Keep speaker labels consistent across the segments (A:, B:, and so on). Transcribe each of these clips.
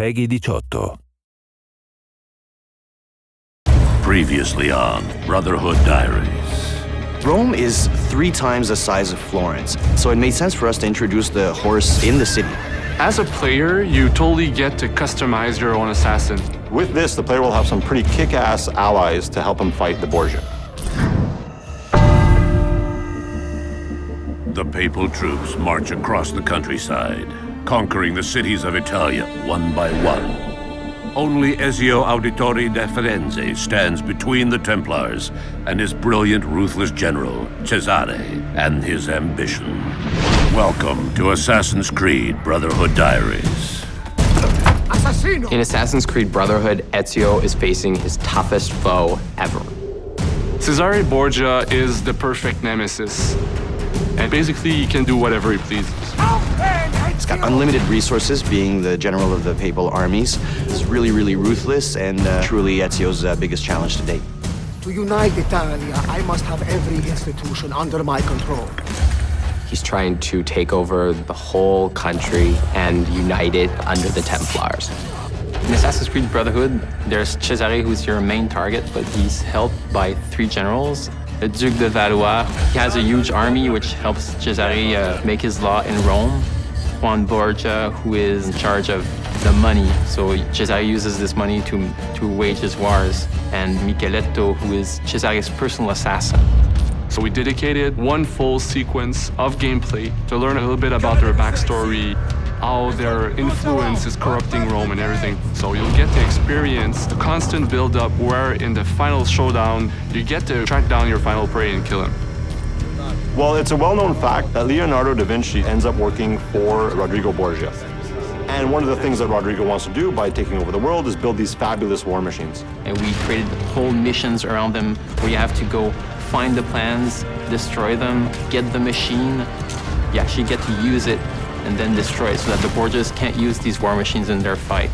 A: PEGI 18.
B: Previously on Brotherhood Diaries.
C: Rome is 3 times the size of Florence, so it made sense for us to introduce the horse in the city.
D: As a player, you totally get to customize your own assassin.
E: With this, the player will have some pretty kick-ass allies to help him fight the Borgia.
B: The papal troops march across the countryside, conquering the cities of Italia one by one. Only Ezio Auditore da Firenze stands between the Templars and his brilliant, ruthless general, Cesare, and his ambition. Welcome to Assassin's Creed Brotherhood Diaries.
F: In Assassin's Creed Brotherhood, Ezio is facing his toughest foe ever.
D: Cesare Borgia is the perfect nemesis. And basically, he can do whatever he pleases.
C: He's got unlimited resources, being the general of the papal armies. He's really, really ruthless, and truly Ezio's biggest challenge to date.
G: To unite Italia, I must have every institution under my control.
F: He's trying to take over the whole country and unite it under the Templars. In Assassin's Creed Brotherhood, there's Cesare, who's your main target, but he's helped by 3 generals. The Duke de Valois, he has a huge army which helps Cesare make his law in Rome. Juan Borgia, who is in charge of the money, so Cesare uses this money to wage his wars. And Micheletto, who is Cesare's personal assassin.
D: So we dedicated 1 full sequence of gameplay to learn a little bit about their backstory, how their influence is corrupting Rome and everything. So you'll get to experience the constant build-up where in the final showdown, you get to track down your final prey and kill him.
E: Well, it's a well-known fact that Leonardo da Vinci ends up working for Rodrigo Borgia. And one of the things that Rodrigo wants to do by taking over the world is build these fabulous war machines.
F: And we created whole missions around them where you have to go find the plans, destroy them, get the machine. You actually get to use it and then destroy it so that the Borgias can't use these war machines in their fight.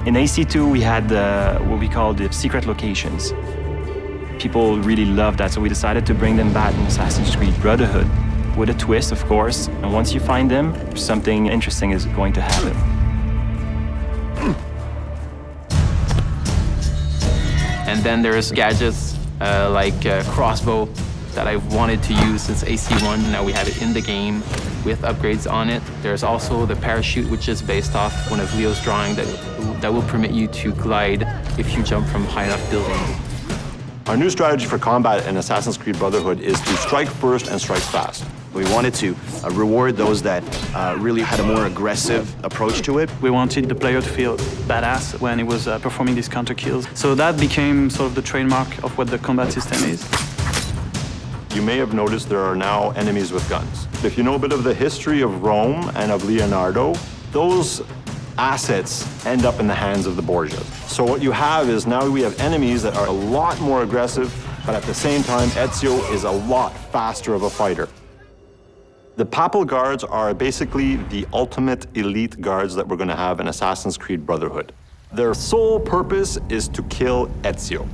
H: In AC2, we had what we call the secret locations. People really loved that, so we decided to bring them back in Assassin's Creed Brotherhood with a twist, of course. And once you find them, something interesting is going to happen.
F: And then there's gadgets like crossbow that I've wanted to use since AC1. Now we have it in the game with upgrades on it. There's also the parachute, which is based off one of Leo's drawing that will permit you to glide if you jump from high enough buildings.
E: Our new strategy for combat in Assassin's Creed Brotherhood is to strike first and strike fast.
C: We wanted to reward those that really had a more aggressive approach to it.
I: We wanted the player to feel badass when he was performing these counter kills. So that became sort of the trademark of what the combat system is.
E: You may have noticed there are now enemies with guns. If you know a bit of the history of Rome and of Leonardo, those assets end up in the hands of the Borgias. So what you have is now we have enemies that are a lot more aggressive, but at the same time, Ezio is a lot faster of a fighter. The Papal Guards are basically the ultimate elite guards that we're going to have in Assassin's Creed Brotherhood. Their sole purpose is to kill Ezio.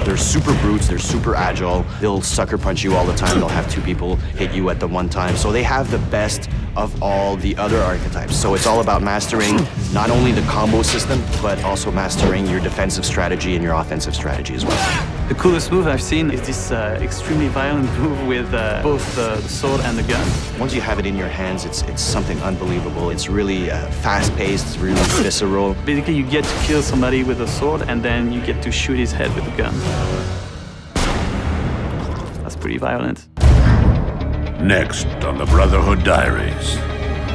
C: They're super brutes, they're super agile. They'll sucker punch you all the time. They'll have 2 people hit you at the one time. So they have the best of all the other archetypes. So it's all about mastering not only the combo system, but also mastering your defensive strategy and your offensive strategy as well.
I: The coolest move I've seen is this extremely violent move with both the sword and the gun.
C: Once you have it in your hands, it's something unbelievable. It's really fast-paced, it's really visceral.
I: Basically, you get to kill somebody with a sword, and then you get to shoot his head with a gun. That's pretty violent.
B: Next on the Brotherhood Diaries.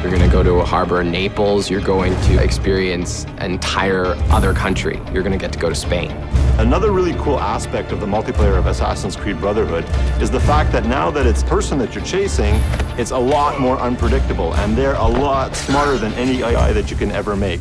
F: You're gonna go to a harbor in Naples. You're going to experience an entire other country. You're gonna get to go to Spain.
E: Another really cool aspect of the multiplayer of Assassin's Creed Brotherhood is the fact that now that it's the person that you're chasing, it's a lot more unpredictable, and they're a lot smarter than any AI that you can ever make.